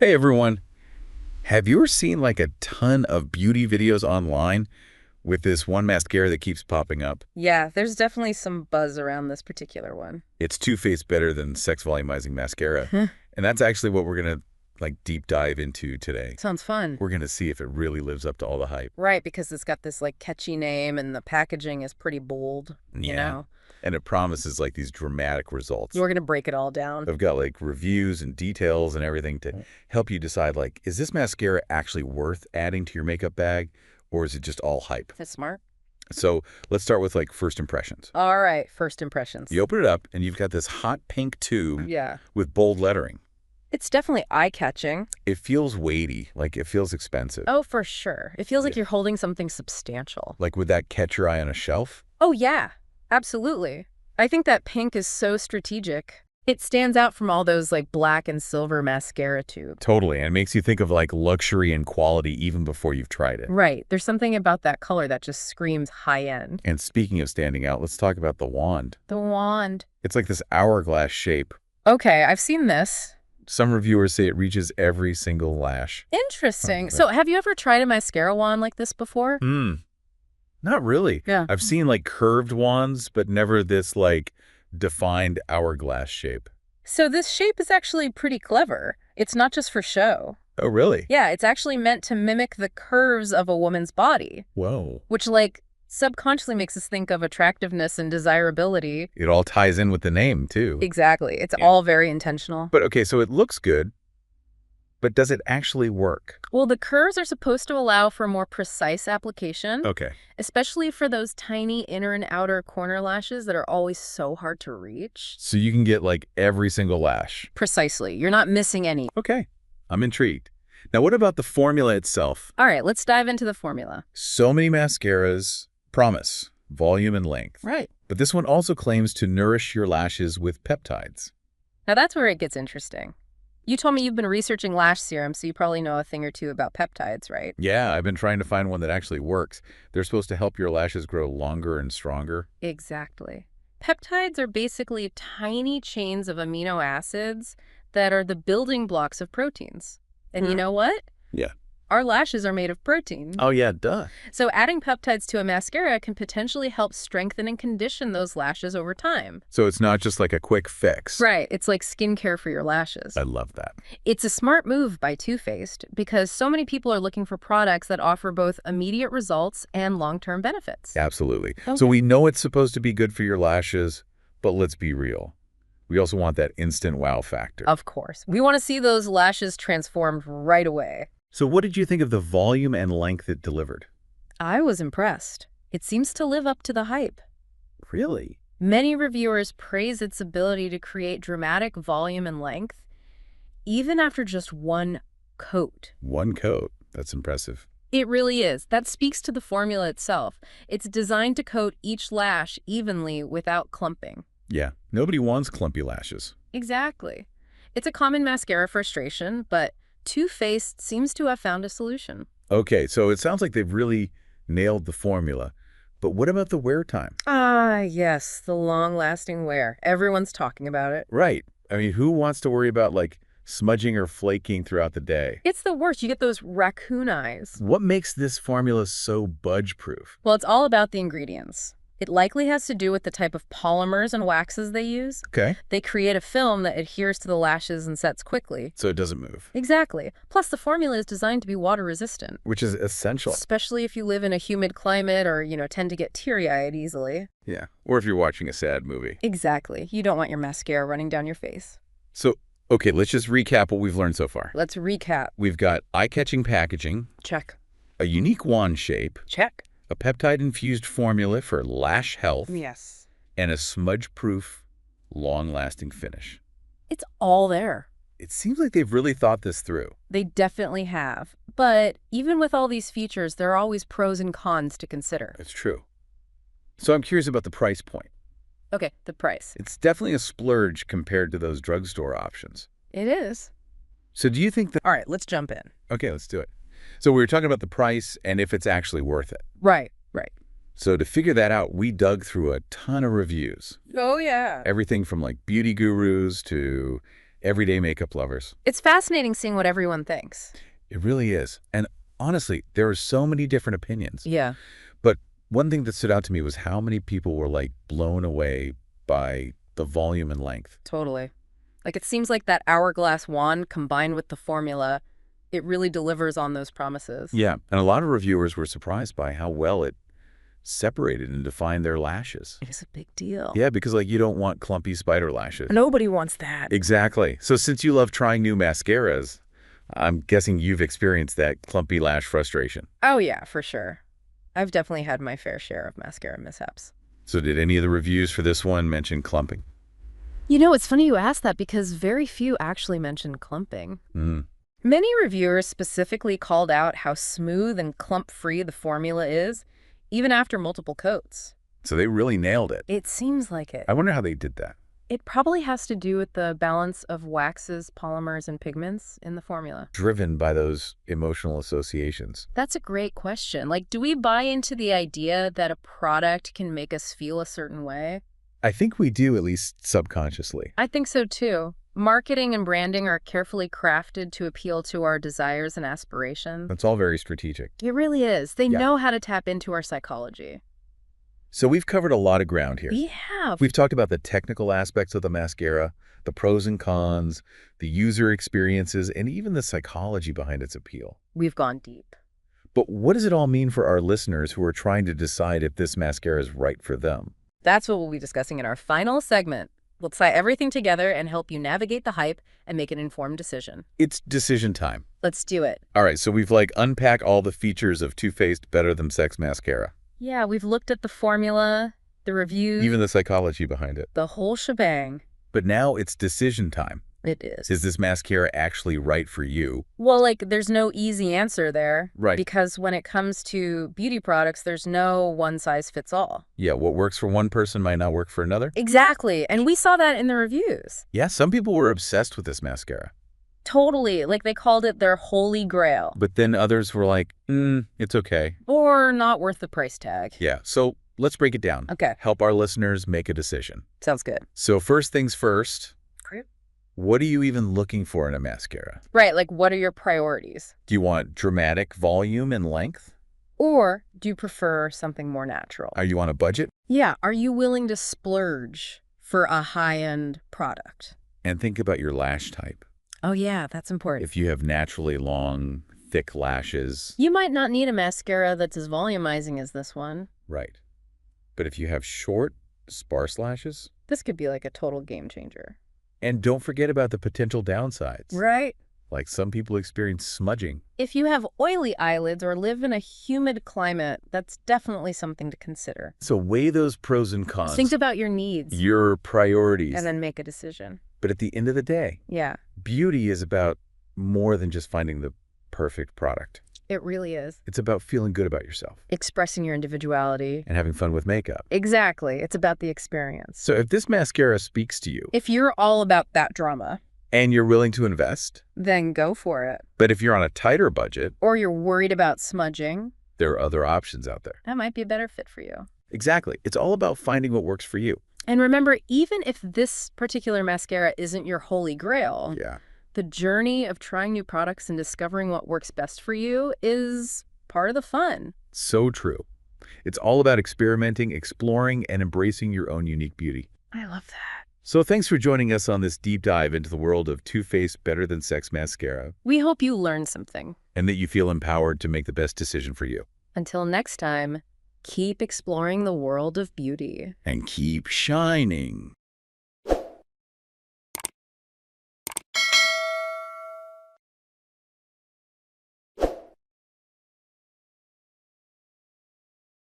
Hey everyone, have you ever seen like a ton of beauty videos online with this one mascara that keeps popping up? Yeah, there's definitely some buzz around this particular one. It's Too Faced better than sex volumizing mascara. And that's actually what we're gonna like deep dive into today. Sounds fun. We're gonna see if it really lives up to all the hype. Right, because it's got this like catchy name and the packaging is pretty bold, you know? And it promises like these dramatic results. We're gonna break it all down. I've got like reviews and details and everything to help you decide like, is this mascara actually worth adding to your makeup bag or is it just all hype? That's smart. So let's start with like first impressions. All right, first impressions. You open it up and you've got this hot pink tube Yeah. with bold lettering. It's definitely eye-catching. It feels weighty, like it feels expensive. Oh, for sure. It feels like you're holding something substantial. Like would that catch your eye on a shelf? Oh, yeah. Absolutely. I think that pink is so strategic. It stands out from all those like black and silver mascara tubes. Totally, and it makes you think of like luxury and quality even before you've tried it. Right. There's something about that color that just screams high-end. And speaking of standing out, let's talk about the wand. The wand. It's like this hourglass shape. Okay, I've seen this. Some reviewers say it reaches every single lash. Interesting. So have you ever tried a mascara wand like this before? Not really. Yeah. I've seen like curved wands, but never this like defined hourglass shape. So this shape is actually pretty clever. It's not just for show. Oh, really? Yeah, it's actually meant to mimic the curves of a woman's body, Whoa. which like subconsciously makes us think of attractiveness and desirability. It all ties in with the name, too. Exactly. It's all very intentional. But okay, so it looks good, but does it actually work? Well, the curves are supposed to allow for more precise application, Okay. especially for those tiny inner and outer corner lashes that are always so hard to reach. So you can get like every single lash. Precisely. You're not missing any. Okay. I'm intrigued. Now, what about the formula itself? All right, let's dive into the formula. So many mascaras promise volume and length. Right. But this one also claims to nourish your lashes with peptides. Now that's where it gets interesting. You told me you've been researching lash serum, so you probably know a thing or two about peptides, right? Yeah, I've been trying to find one that actually works. They're supposed to help your lashes grow longer and stronger. Exactly. Peptides are basically tiny chains of amino acids that are the building blocks of proteins. And you know what? Yeah. Our lashes are made of protein. Oh, yeah, duh. So adding peptides to a mascara can potentially help strengthen and condition those lashes over time. So it's not just like a quick fix. Right. It's like skincare for your lashes. I love that. It's a smart move by Too Faced because so many people are looking for products that offer both immediate results and long-term benefits. Absolutely. Okay. So we know it's supposed to be good for your lashes, but let's be real. We also want that instant wow factor. Of course. We want to see those lashes transformed right away. So what did you think of the volume and length it delivered? I was impressed. It seems to live up to the hype. Really? Many reviewers praise its ability to create dramatic volume and length, even after just one coat. One coat. That's impressive. It really is. That speaks to the formula itself. It's designed to coat each lash evenly without clumping. Yeah. Nobody wants clumpy lashes. Exactly. It's a common mascara frustration, but Too Faced seems to have found a solution. Okay, so it sounds like they've really nailed the formula. But what about the wear time? Ah, yes, the long-lasting wear. Everyone's talking about it. Right. I mean, who wants to worry about like smudging or flaking throughout the day? It's the worst. You get those raccoon eyes. What makes this formula so budge-proof? Well, it's all about the ingredients. It likely has to do with the type of polymers and waxes they use. Okay. They create a film that adheres to the lashes and sets quickly. So it doesn't move. Exactly. Plus, the formula is designed to be water resistant. Which is essential. Especially if you live in a humid climate or, tend to get teary-eyed easily. Yeah. Or if you're watching a sad movie. Exactly. You don't want your mascara running down your face. So, okay, let's just recap what we've learned so far. Let's recap. We've got eye-catching packaging, Check. a unique wand shape, Check. a peptide-infused formula for lash health, Yes. and a smudge-proof, long-lasting finish. It's all there. It seems like they've really thought this through. They definitely have. But even with all these features, there are always pros and cons to consider. It's true. So I'm curious about the price point. Okay, the price. It's definitely a splurge compared to those drugstore options. It is. So do you think that... All right, let's jump in. Okay, let's do it. So we were talking about the price and if it's actually worth it. Right. So to figure that out, we dug through a ton of reviews. Oh, yeah. Everything from like beauty gurus to everyday makeup lovers. It's fascinating seeing what everyone thinks. It really is. And honestly, there are so many different opinions. Yeah, But one thing that stood out to me was how many people were like blown away by the volume and length. totally. Like, it seems like that hourglass wand combined with the formula, it really delivers on those promises. Yeah, and a lot of reviewers were surprised by how well it separated and defined their lashes. It is a big deal. Yeah, because like you don't want clumpy spider lashes. Nobody wants that. Exactly. So since you love trying new mascaras, I'm guessing you've experienced that clumpy lash frustration. Oh, yeah, for sure. I've definitely had my fair share of mascara mishaps. So did any of the reviews for this one mention clumping? You know, it's funny you ask that because very few actually mention clumping. Mm. Many reviewers specifically called out how smooth and clump-free the formula is, even after multiple coats. So they really nailed it. It seems like it. I wonder how they did that. It probably has to do with the balance of waxes, polymers, and pigments in the formula. Driven by those emotional associations. That's a great question. Like, do we buy into the idea that a product can make us feel a certain way? I think we do, at least subconsciously. I think so, too. Marketing and branding are carefully crafted to appeal to our desires and aspirations. It's all very strategic. It really is. They Yeah. know how to tap into our psychology. So we've covered a lot of ground here. We have. We've talked about the technical aspects of the mascara, the pros and cons, the user experiences, and even the psychology behind its appeal. We've gone deep. But what does it all mean for our listeners who are trying to decide if this mascara is right for them? That's what we'll be discussing in our final segment. We'll tie everything together and help you navigate the hype and make an informed decision. It's decision time. Let's do it. All right, so we've unpacked all the features of Too Faced Better Than Sex Mascara. Yeah, we've looked at the formula, the reviews, Even the psychology behind it. the whole shebang. But now it's decision time. It is. Is this mascara actually right for you? Well, like, there's no easy answer there. Right. Because when it comes to beauty products, there's no one-size-fits-all. Yeah, what works for one person might not work for another. Exactly. And we saw that in the reviews. Yeah, some people were obsessed with this mascara. Totally. Like, they called it their holy grail. But then others were like, it's okay. Or not worth the price tag. Yeah, so let's break it down. Okay. Help our listeners make a decision. Sounds good. So first things first, Great. what are you even looking for in a mascara? Right. Like, what are your priorities? Do you want dramatic volume and length? Or do you prefer something more natural? Are you on a budget? Yeah. Are you willing to splurge for a high-end product? And think about your lash type. Oh, yeah. That's important. If you have naturally long, thick lashes, You might not need a mascara that's as volumizing as this one. right. But if you have short, sparse lashes, This could be like a total game changer. and don't forget about the potential downsides. Right. Like some people experience smudging. If you have oily eyelids or live in a humid climate, that's definitely something to consider. So weigh those pros and cons. Think about your needs your priorities. and then make a decision. But at the end of the day, Yeah, beauty is about more than just finding the perfect product. it really is. It's about feeling good about yourself Expressing your individuality. and having fun with makeup. Exactly. It's about the experience. So if this mascara speaks to you If you're all about that drama, and you're willing to invest, then go for it. but if you're on a tighter budget, Or you're worried about smudging, there are other options out there. that might be a better fit for you. Exactly. It's all about finding what works for you. And remember, even if this particular mascara isn't your holy grail, Yeah. the journey of trying new products and discovering what works best for you is part of the fun. So true. It's all about experimenting, exploring, and embracing your own unique beauty. I love that. So thanks for joining us on this deep dive into the world of Too Faced Better Than Sex Mascara, We hope you learned something. and that you feel empowered to make the best decision for you. Until next time, keep exploring the world of beauty. And keep shining.